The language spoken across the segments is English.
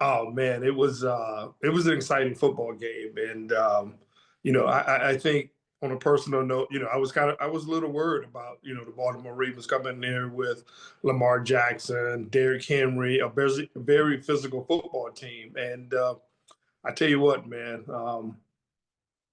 Oh man, it was an exciting football game, and I think on a personal note, I was a little worried about the Baltimore Ravens coming in there with Lamar Jackson, Derrick Henry, a very physical football team, and I tell you what, man,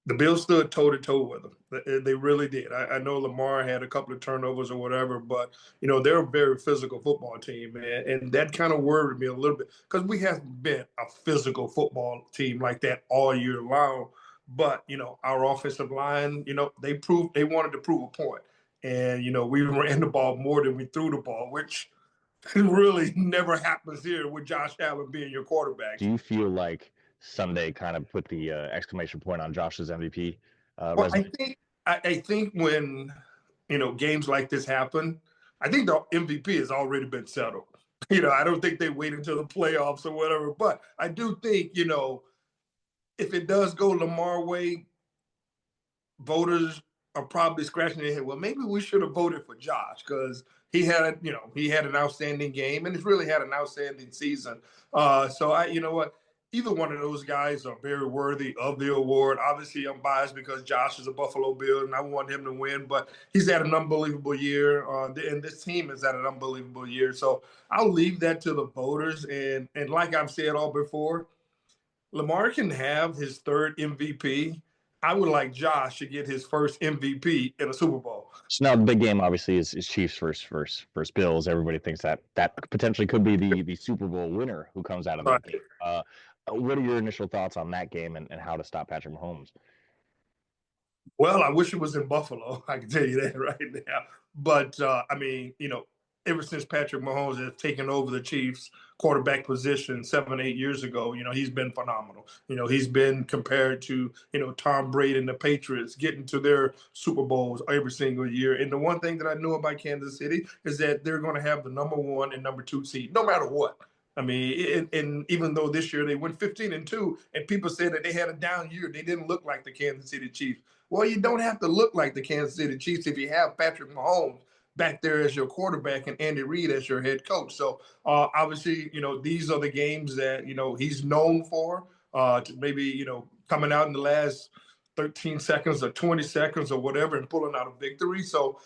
the Bills stood toe to toe with them. They really did. I know Lamar had a couple of turnovers or whatever, but they're a very physical football team, man, and that kind of worried me a little bit because we haven't been a physical football team like that all year long. But our offensive line, they wanted to prove a point, and we ran the ball more than we threw the ball, which really never happens here with Josh Allen being your quarterback. Do you feel like Sunday kind of put the exclamation point on Josh's MVP Well, resume? I think when games like this happen, I think the MVP has already been settled. I don't think they wait until the playoffs or whatever. But I do think if it does go Lamar way, voters are probably scratching their head. Well, maybe we should have voted for Josh because he had an outstanding game and he's really had an outstanding season. So you know what, either one of those guys are very worthy of the award. Obviously, I'm biased because Josh is a Buffalo Bill and I want him to win, but he's had an unbelievable year, and this team has had an unbelievable year. So I'll leave that to the voters. And like I've said all before, Lamar can have his third MVP. I would like Josh to get his first MVP in a Super Bowl. So now the big game obviously is Chiefs versus Bills. Everybody thinks that potentially could be the Super Bowl winner who comes out of that Right. game. What are your initial thoughts on that game and how to stop Patrick Mahomes? Well, I wish it was in Buffalo. I can tell you that right now. But I mean, ever since Patrick Mahomes has taken over the Chiefs quarterback position 7, 8 years ago, he's been phenomenal. He's been compared to Tom Brady and the Patriots getting to their Super Bowls every single year. And the one thing that I know about Kansas City is that they're going to have the number one and number two seed, no matter what. I mean, and even though this year they went 15-2, and people said that they had a down year, they didn't look like the Kansas City Chiefs. Well, you don't have to look like the Kansas City Chiefs if you have Patrick Mahomes back there as your quarterback and Andy Reid as your head coach. So obviously, these are the games that he's known for. Maybe coming out in the last 13 seconds or 20 seconds or whatever and pulling out a victory. So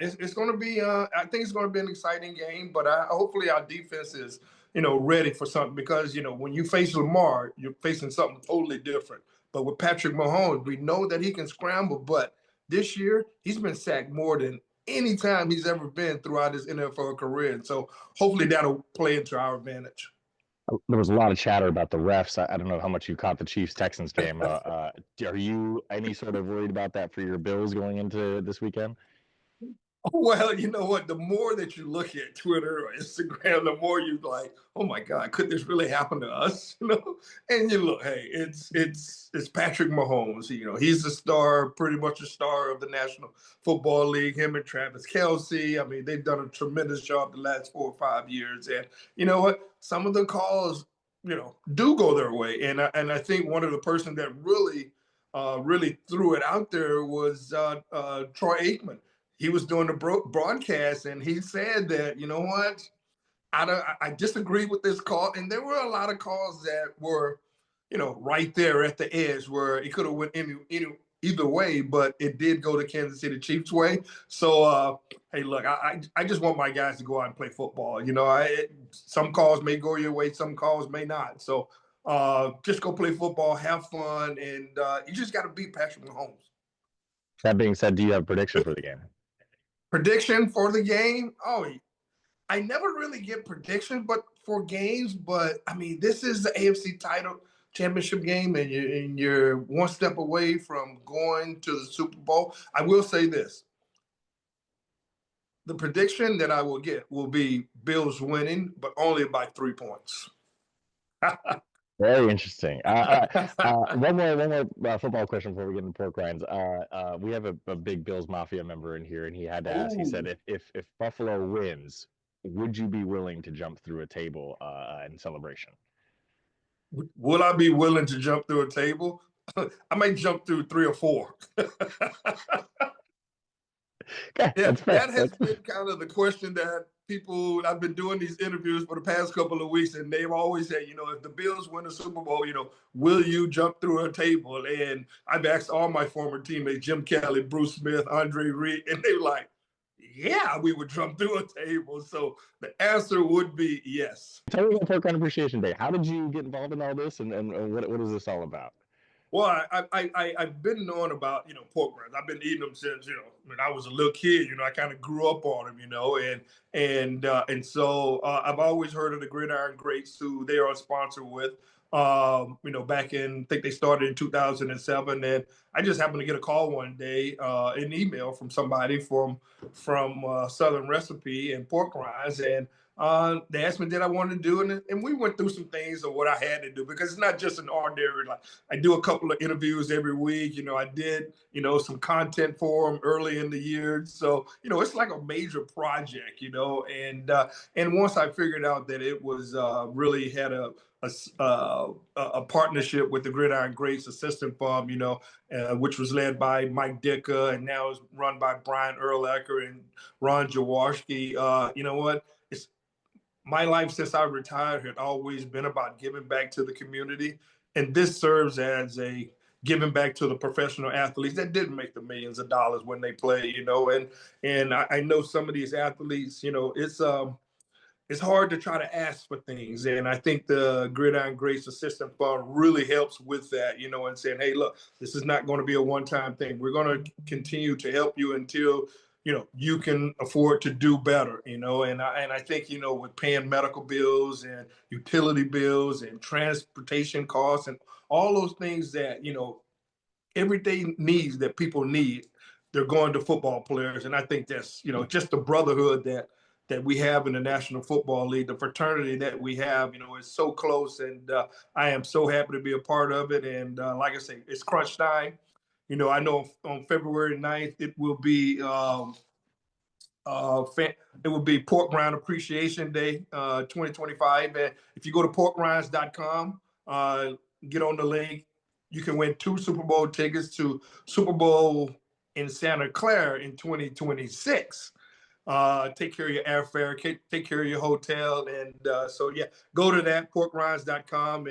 it's going to be, I think it's going to be an exciting game, but hopefully our defense is, ready for something because, when you face Lamar, you're facing something totally different. But with Patrick Mahomes, we know that he can scramble, but this year he's been sacked more than any time he's ever been throughout his NFL career. And so hopefully that'll play into our advantage. There was a lot of chatter about the refs. I don't know how much you caught the Chiefs Texans game. Are you any sort of worried about that for your Bills going into this weekend? Well, you know what? The more that you look at Twitter or Instagram, the more you like, oh my God, could this really happen to us? And you look, hey, it's Patrick Mahomes. He's the star, pretty much a star of the National Football League. Him and Travis Kelce. I mean, they've done a tremendous job the last 4 or 5 years. And you know what? Some of the calls, do go their way. And I think one of the person that really threw it out there was Troy Aikman. He was doing the broadcast, and he said that, you know what, I disagree with this call, and there were a lot of calls that were, right there at the edge where it could have went either way, but it did go the Kansas City Chiefs way. So, hey, look, I just want my guys to go out and play football. Some calls may go your way, some calls may not. So just go play football, have fun, and you just got to beat Patrick Mahomes. That being said, do you have a prediction for the game? Prediction for the game? Oh, I never really get predictions, but for games. But I mean, this is the AFC title championship game, and you're one step away from going to the Super Bowl. I will say this: the prediction that I will get will be Bills winning, but only by 3 points. Very interesting. One more football question before we get into pork rinds. We have a big Bills Mafia member in here, and he had to ask. He said, if Buffalo wins, would you be willing to jump through a table in celebration? Will I be willing to jump through a table? I might jump through 3 or 4. Okay, Yeah, that's fair. that has been kind of the question that people, I've been doing these interviews for the past couple of weeks, and they've always said, if the Bills win the Super Bowl, will you jump through a table? And I've asked all my former teammates, Jim Kelly, Bruce Smith, Andre Reed, and they were like, yeah, we would jump through a table. So the answer would be yes. Tell me about Rind Appreciation Day. How did you get involved in all this, and what is this all about? Well, I've been knowing about, pork rinds. I've been eating them since, when I was a little kid. I kind of grew up on them, and so I've always heard of the Gridiron Greats, who they are a sponsor with. Back I think they started in 2007, and I just happened to get a call one day, an email from somebody from Southern Recipe and pork rinds, and they asked me did I want to do it, and we went through some things of what I had to do, because it's not just an ordinary, like, I do a couple of interviews every week. I did some content for them early in the year, so it's like a major project, and once I figured out that it was really had a partnership with the Gridiron Greats Assistant Fund, which was led by Mike Dicker, and now is run by Brian Urlacher and Ron Jaworski. You know what? My life since I retired had always been about giving back to the community. And this serves as a giving back to the professional athletes that didn't make the millions of dollars when they play, and I know some of these athletes, it's hard to try to ask for things. And I think the Gridiron Greats Assistant Fund really helps with that, and saying, hey, look, this is not going to be a one-time thing. We're going to continue to help you until, you can afford to do better, and I think, with paying medical bills and utility bills and transportation costs and all those things that, everyday needs that people need, they're going to football players. And I think that's, just the brotherhood that we have in the National Football League, the fraternity that we have, is so close. And I am so happy to be a part of it. And like I say, it's crunch time. I know on February 9th, it will be Pork Rind Appreciation Day 2025. And if you go to porkrinds.com, get on the link, you can win 2 Super Bowl tickets to Super Bowl in Santa Clara in 2026. Take care of your airfare, take care of your hotel. And so, yeah, go to that, porkrinds.com,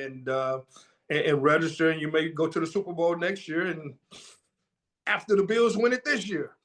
and register, and you may go to the Super Bowl next year and after the Bills win it this year.